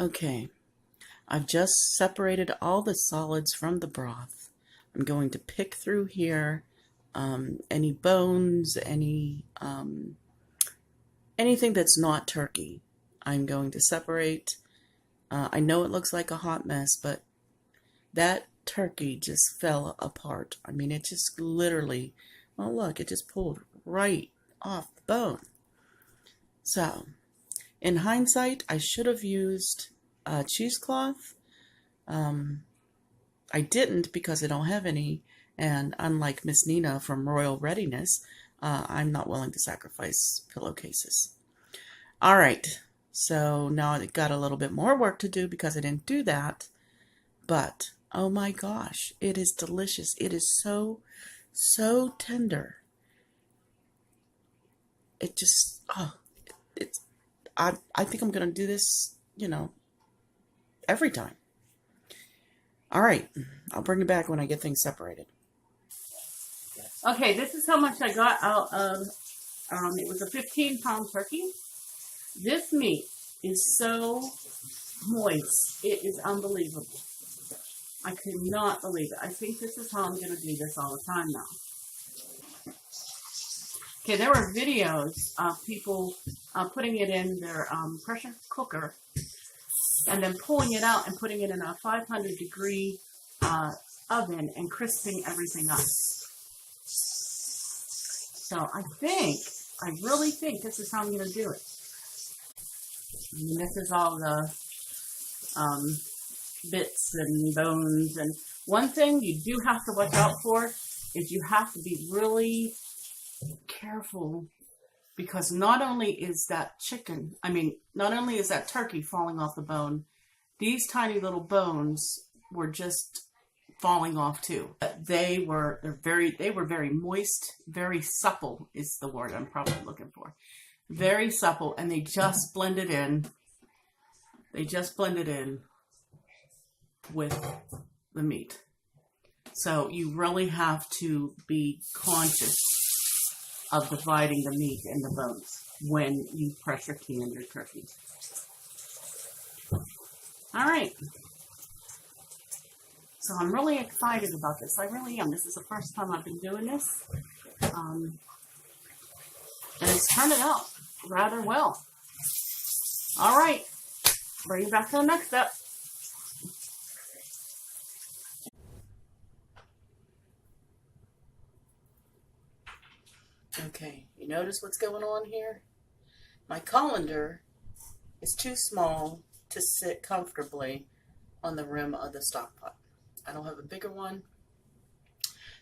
Okay, I've just separated all the solids from the broth. I'm going to pick through here any bones, anything that's not turkey. I'm going to separate. I know it looks like a hot mess, but that turkey just fell apart. I mean, it just literally, well, look, it just pulled right off the bone. So, in hindsight, I should have used cheesecloth. I didn't because I don't have any, and unlike Miss Nina from Royal Readiness, I'm not willing to sacrifice pillowcases. All right, so now I got a little bit more work to do because I didn't do that, but oh my gosh, it is delicious. It is so, so tender. It just, I think I'm going to do this, every time. All right, I'll bring it back when I get things separated. Okay, this is how much I got out of, it was a 15-pound turkey. This meat is so moist. It is unbelievable. I could not believe it. I think this is how I'm going to do this all the time now. Okay, there were videos of people putting it in their pressure cooker and then pulling it out and putting it in a 500-degree oven and crisping everything up. So I really think this is how I'm going to do it. I mean, this is all the bits and bones. And one thing you do have to watch out for is you have to be really careful, because not only is that turkey falling off the bone, these tiny little bones were just falling off too. They were very moist, very supple is the word I'm probably looking for. Very supple, and they just blended in. They just blended in with the meat. So you really have to be conscious of dividing the meat and the bones when you pressure can your turkey. All right. So I'm really excited about this. I really am. This is the first time I've been doing this. And it's turning out rather well. All right. Bring it back to the next step. Okay, you notice what's going on here? My colander is too small to sit comfortably on the rim of the stock pot. I don't have a bigger one.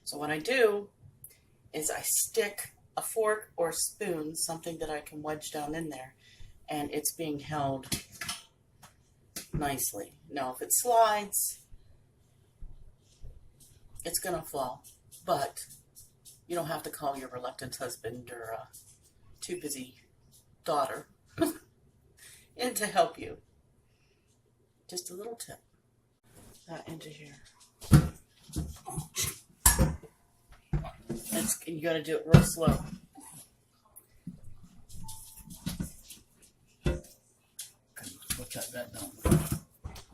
So what I do is I stick a fork or a spoon, something that I can wedge down in there, and it's being held nicely. Now, if it slides, it's gonna fall, but you don't have to call your reluctant husband or too busy daughter in to help you. Just a little tip. That into here. You gotta do it real slow. What's that down?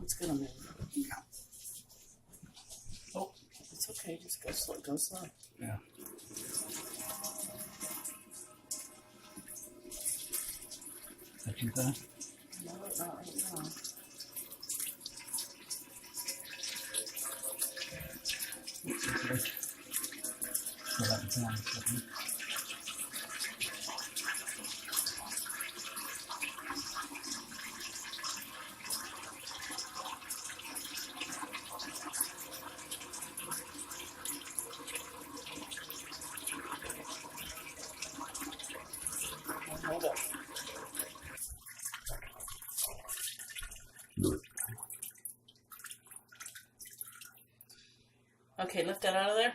It's gonna move. Oh, it's okay. Just go slow. Go slow. Yeah. Is that too fast? No, not right now. Okay. Still have the time. Hold up. Okay, lift that out of there.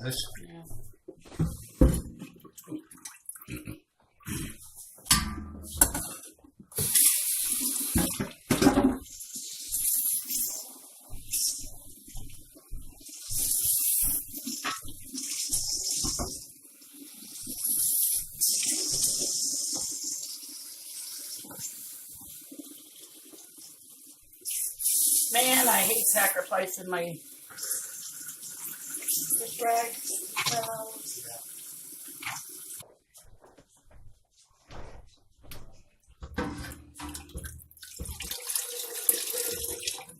This? Yeah. Man, I hate sacrificing my dish rag.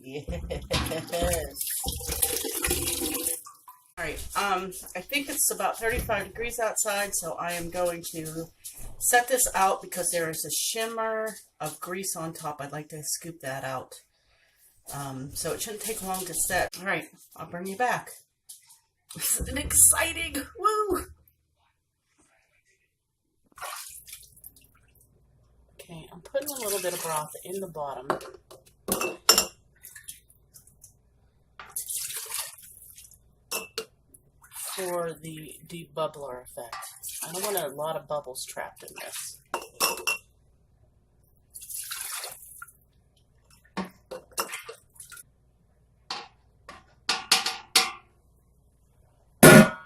Yes. All right. I think it's about 35 degrees outside, so I am going to set this out because there is a shimmer of grease on top. I'd like to scoop that out. So it shouldn't take long to set. All right, I'll bring you back. This is exciting. Woo! Okay, I'm putting a little bit of broth in the bottom. For the debubbler effect. I don't want a lot of bubbles trapped in this.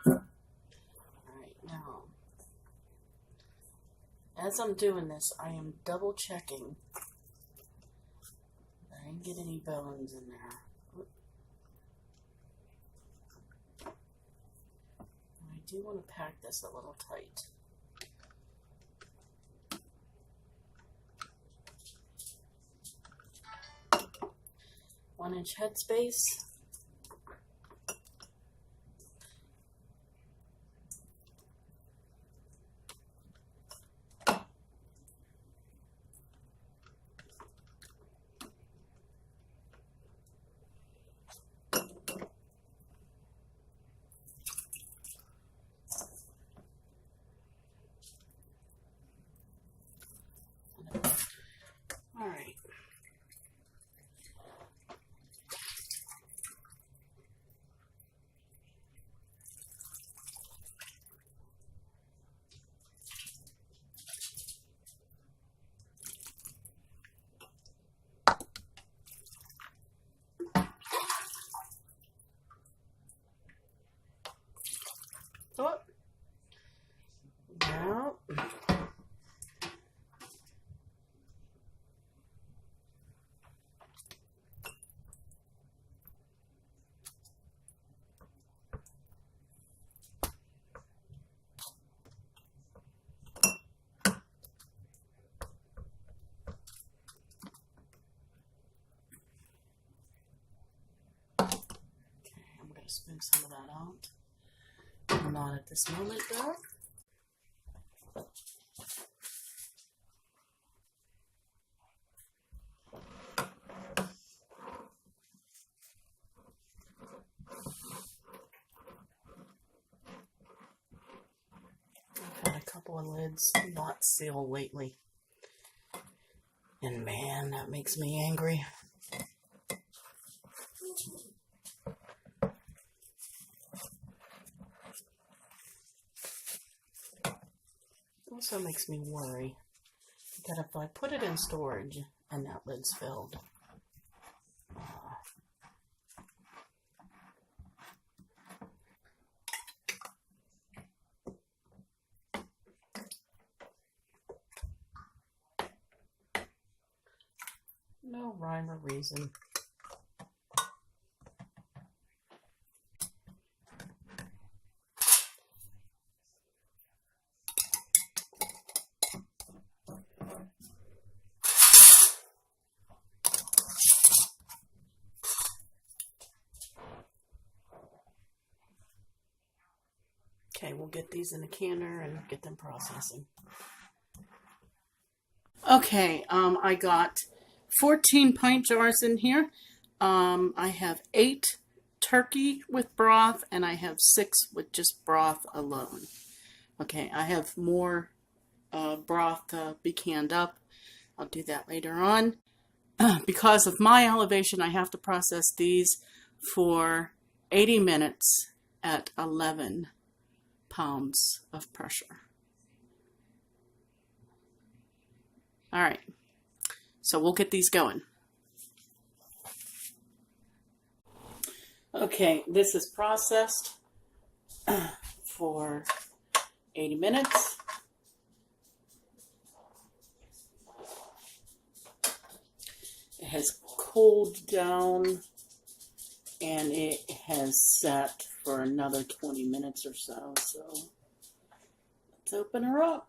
Alright, now, as I'm doing this, I am double checking that I didn't get any bones in there. I do want to pack this a little tight. One-inch headspace. All right. Oh. Now. Spoon some of that out. Not at this moment, though. I've had a couple of lids not sealed lately. And man, that makes me angry. Also makes me worry that if I put it in storage and that lid's filled, no rhyme or reason. Okay, we'll get these in a canner and get them processing. Okay, I got 14 pint jars in here. I have 8 turkey with broth, and I have 6 with just broth alone. Okay, I have more broth to be canned up. I'll do that later on. Because of my elevation, I have to process these for 80 minutes at 11 pounds of pressure. All right, so we'll get these going. Okay, this is processed for 80 minutes. It has cooled down and it has set for another 20 minutes or so. So let's open her up.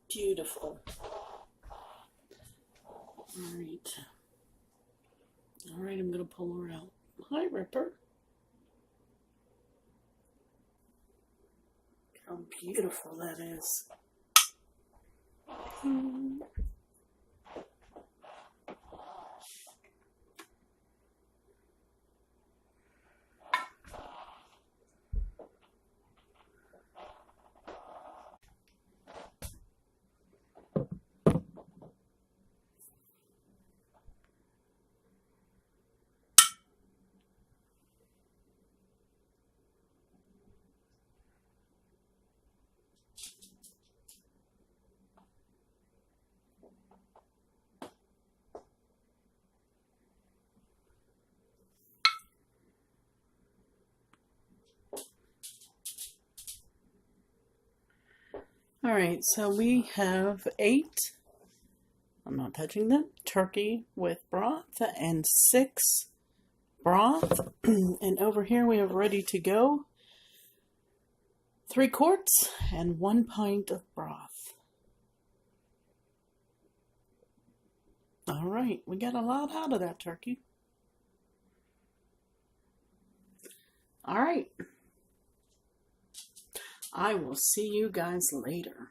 Beautiful. All right, I'm going to pull her out. Hi, Ripper. How beautiful that is. All right, so we have 8, I'm not touching them, turkey with broth and 6 broth. And over here we have ready to go 3 quarts and 1 pint of broth. All right, we got a lot out of that turkey. All right. I will see you guys later.